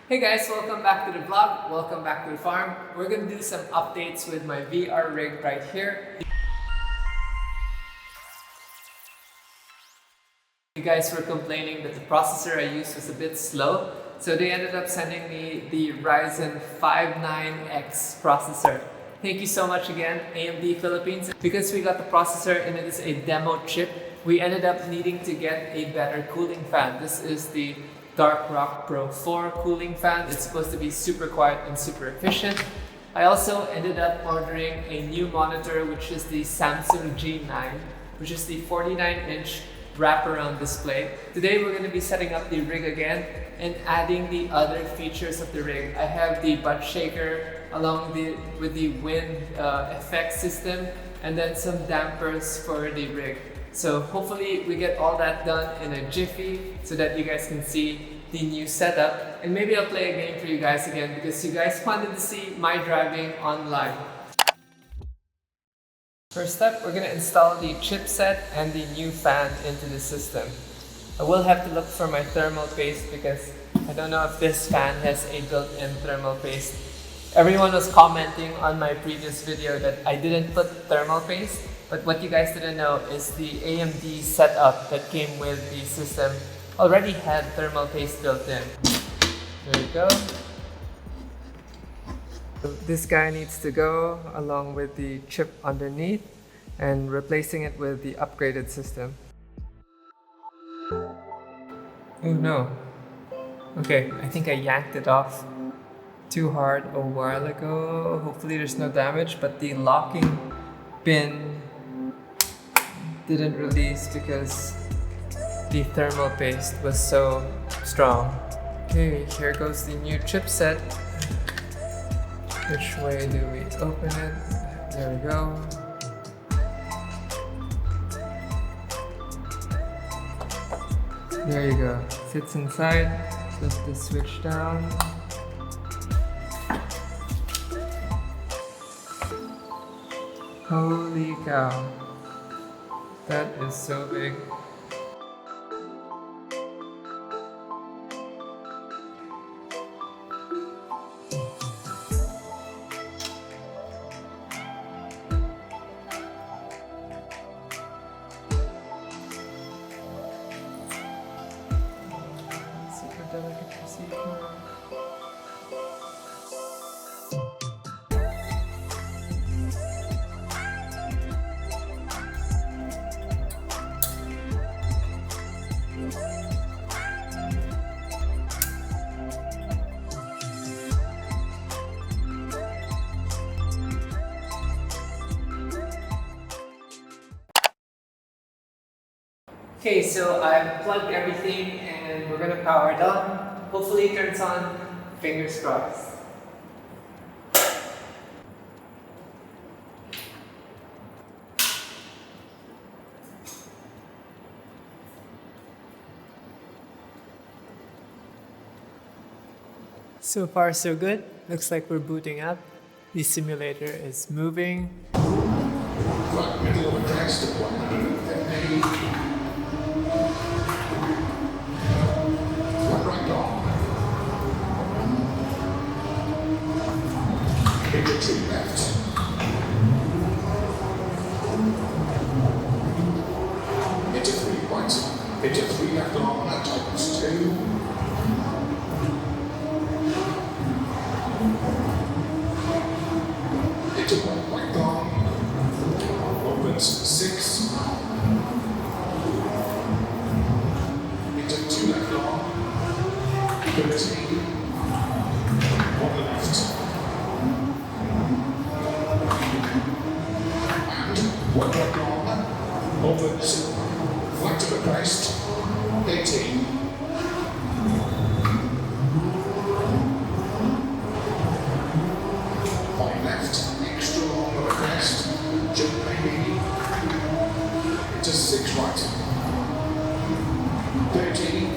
Hey guys, welcome back to the vlog. Welcome back to the farm. We're gonna do some updates with my VR rig right here. You guys were complaining that the processor I used was a bit slow, so they ended up sending me the Ryzen 59X processor. Thank you so much again, AMD Philippines. Because we got the processor and it is a demo chip, we ended up needing to get a better cooling fan. This is the Dark Rock Pro 4 cooling fan. It's supposed to be super quiet and super efficient. I also ended up ordering a new monitor, which is the Samsung G9, which is the 49-inch wraparound display. Today we're going to be setting up the rig again and adding the other features of the rig. I have the butt shaker along with the wind effect system and then some dampers for the rig. So hopefully we get all that done in a jiffy so that you guys can see the new setup, and maybe I'll play a game for you guys again because you guys wanted to see my driving online. First up, we're going to install the chipset and the new fan into the system. I will have to look for my thermal paste because I don't know if this fan has a built-in thermal paste. Everyone was commenting on my previous video that I didn't put thermal paste, but what you guys didn't know is the AMD setup that came with the system already had thermal paste built in. There we go. So this guy needs to go along with the chip underneath and replacing it with the upgraded system. Oh no. Okay, I think I yanked it off too hard a while ago. Hopefully there's no damage, but the locking pin didn't release because the thermal paste was so strong. Okay, here goes the new chipset. Which way do we open it? There we go. There you go. Sits inside. Flip the switch down. Holy cow. That is so big. Super delicate procedure. Okay, so I've plugged everything and we're gonna power it on. Hopefully it turns on, fingers crossed. So far so good. Looks like we're booting up. The simulator is moving. Front middle of address to 180. Right on. Into 2 left. Into 3 right. Into 3 left on. That tightens 2. Into 1 right on. Opens 6. Into 2 left on. 13. 1 left. And 1 right on. Opens flat to the crest. 18. 5 left. Extra long of a crest. Jump maybe. Into 6 right. 13.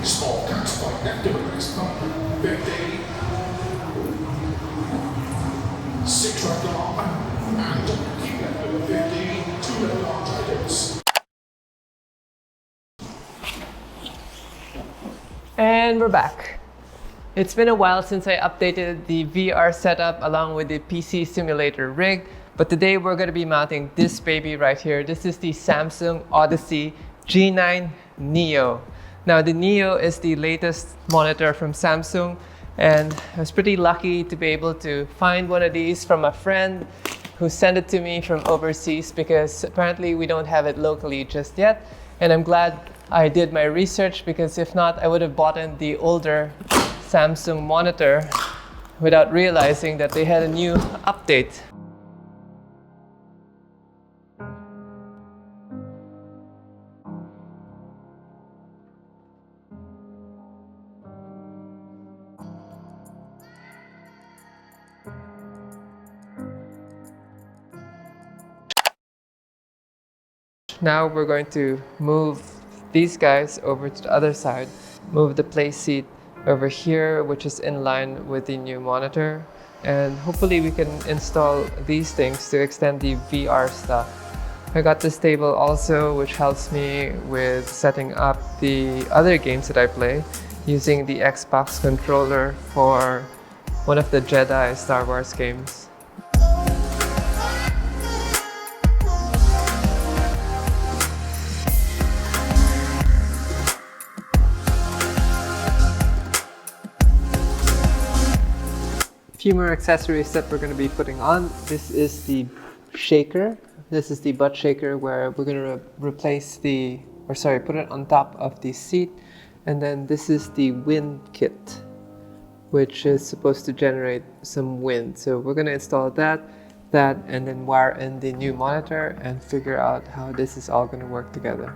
Small cut, 5 left of a crest bump. 15. 6 right arm. And keep left of a 15. 2 left arm tightens. And we're back. It's been a while since I updated the VR setup along with the PC simulator rig, but today we're going to be mounting this baby right here. This is the Samsung Odyssey G9 Neo. Now the Neo is the latest monitor from Samsung, and I was pretty lucky to be able to find one of these from a friend who sent it to me from overseas because apparently we don't have it locally just yet. And I'm glad I did my research, because if not, I would have bought in the older Samsung monitor without realizing that they had a new update. Now we're going to move these guys over to the other side, move the play seat over here, which is in line with the new monitor, and hopefully we can install these things to extend the VR stuff. I got this table also, which helps me with setting up the other games that I play using the Xbox controller for one of the Jedi Star Wars games. Few more accessories that we're going to be putting on. This is the shaker. This is the butt shaker where we're going to put it on top of the seat. And then this is the wind kit, which is supposed to generate some wind. So we're going to install that, and then wire in the new monitor and figure out how this is all going to work together.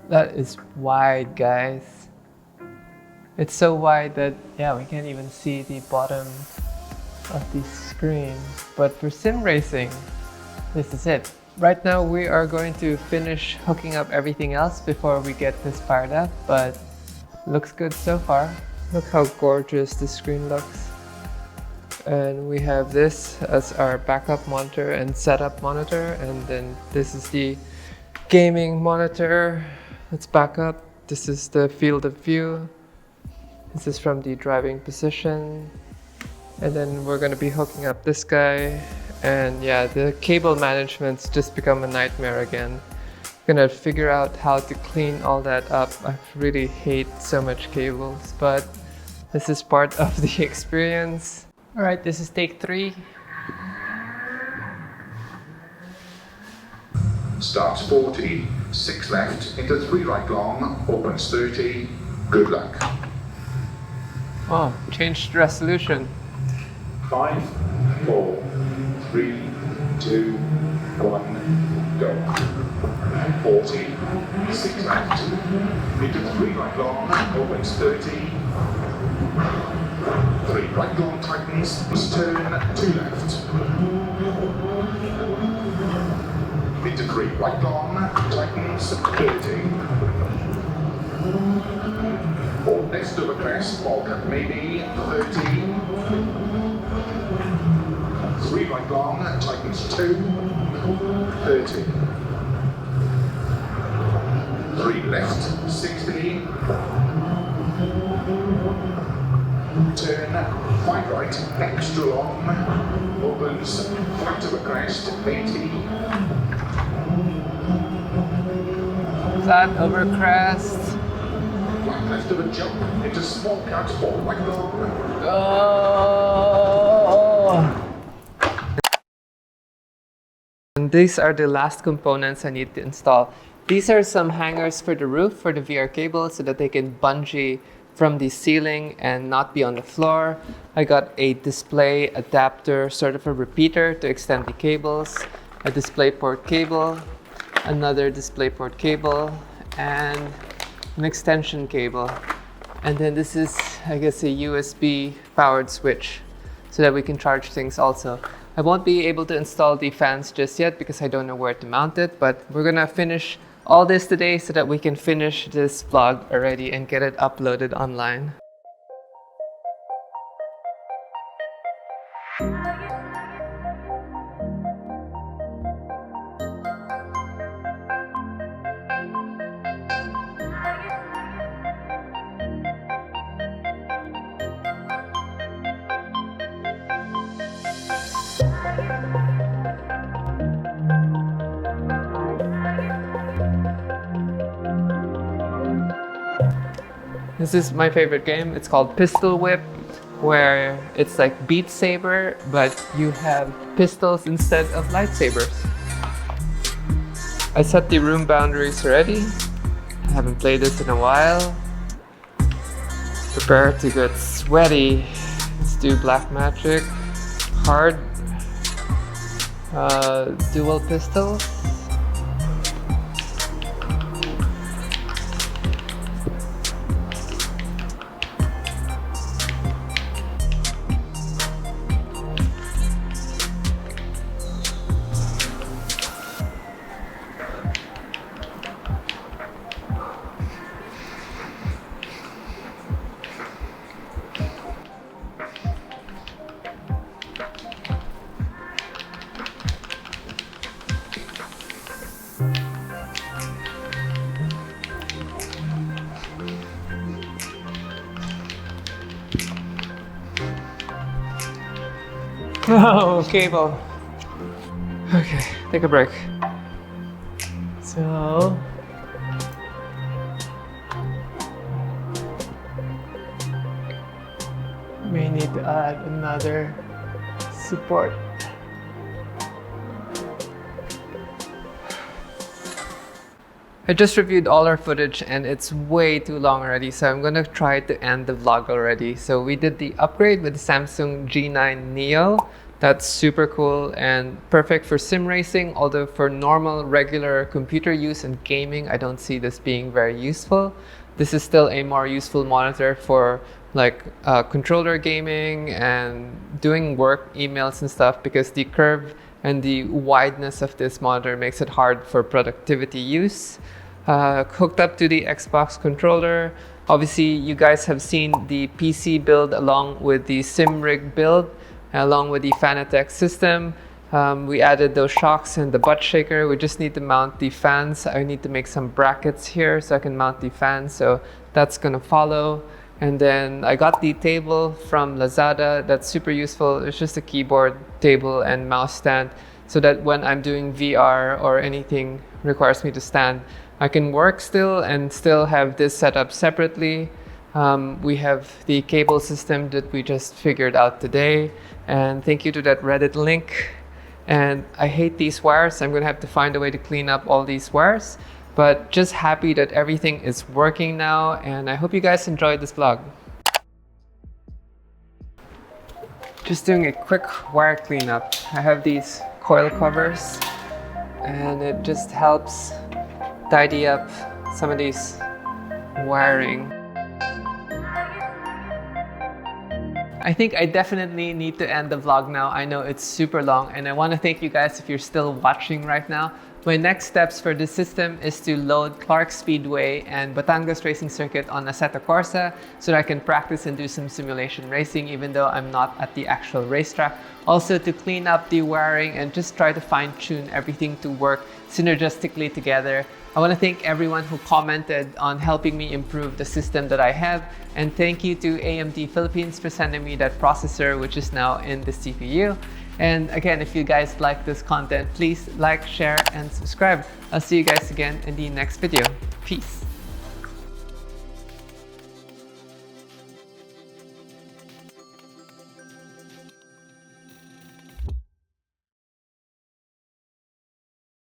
That is wide, guys. It's so wide that, yeah, we can't even see the bottom of the screen. But for sim racing, this is it. Right now we are going to finish hooking up everything else before we get this fired up, but looks good so far. Look how gorgeous the screen looks. And we have this as our backup monitor and setup monitor, and then this is the gaming monitor. Let's back up. This is the field of view. This is from the driving position. And then we're going to be hooking up this guy. And yeah, the cable management's just become a nightmare again. I'm going to figure out how to clean all that up. I really hate so much cables, but this is part of the experience. All right, this is take 3. Starts 40, 6 left, into 3 right long, opens 30, good luck. Oh, changed resolution. 5, 4, 3, 2, 1, go. 40, 6 left, into 3 right long, opens 30, 3 right long tightens, turn 2 left. Into 3 right long, tightens 30. 4 next over crest, ball cut maybe 30. 3 right long, tightens 2, 30. 3 left, 60. Turn 5 right, extra long, opens 5 over crest, 80. Flat over crest. Flat left of a jump into small cut, ball right long. And these are the last components I need to install. These are some hangers for the roof for the VR cable so that they can bungee from the ceiling and not be on the floor. I got a display adapter, sort of a repeater to extend the cables, a DisplayPort cable, another DisplayPort cable, and an extension cable. And then this is, I guess, a USB powered switch so that we can charge things also. I won't be able to install the fans just yet because I don't know where to mount it, but we're gonna finish all this today so that we can finish this vlog already and get it uploaded online. This is my favorite game. It's called Pistol Whip, where it's like Beat Saber, but you have pistols instead of lightsabers. I set the room boundaries already. I haven't played this in a while. Prepare to get sweaty. Let's do black magic. Hard. Dual pistols. Oh, cable. Okay, take a break. So, may need to add another support. I just reviewed all our footage and it's way too long already, so I'm gonna try to end the vlog already. So we did the upgrade with the Samsung G9 Neo. That's super cool and perfect for sim racing, although for normal, regular computer use and gaming, I don't see this being very useful. This is still a more useful monitor for like controller gaming and doing work, emails and stuff, because the curve and the wideness of this monitor makes it hard for productivity use. Hooked up to the Xbox controller. Obviously, you guys have seen the PC build along with the SimRig build, along with the Fanatec system. We added those shocks and the butt shaker. We just need to mount the fans. I need to make some brackets here so I can mount the fans, so that's gonna follow. And then I got the table from Lazada. That's super useful. It's just a keyboard, table, and mouse stand, so that when I'm doing VR or anything requires me to stand, I can work still and still have this set up separately. We have the cable system that we just figured out today. And thank you to that Reddit link. And I hate these wires. I'm gonna have to find a way to clean up all these wires. But just happy that everything is working now, and I hope you guys enjoyed this vlog. Just doing a quick wire cleanup. I have these coil covers, and it just helps tidy up some of these wiring. I think I definitely need to end the vlog now. I know it's super long, and I want to thank you guys if you're still watching right now. My next steps for this system is to load Clark Speedway and Batangas Racing Circuit on Assetto Corsa so that I can practice and do some simulation racing even though I'm not at the actual racetrack. Also to clean up the wiring and just try to fine-tune everything to work synergistically together. I want to thank everyone who commented on helping me improve the system that I have, and thank you to AMD Philippines for sending me that processor, which is now in the CPU. And again, if you guys like this content, please like, share, and subscribe. I'll see you guys again in the next video. Peace.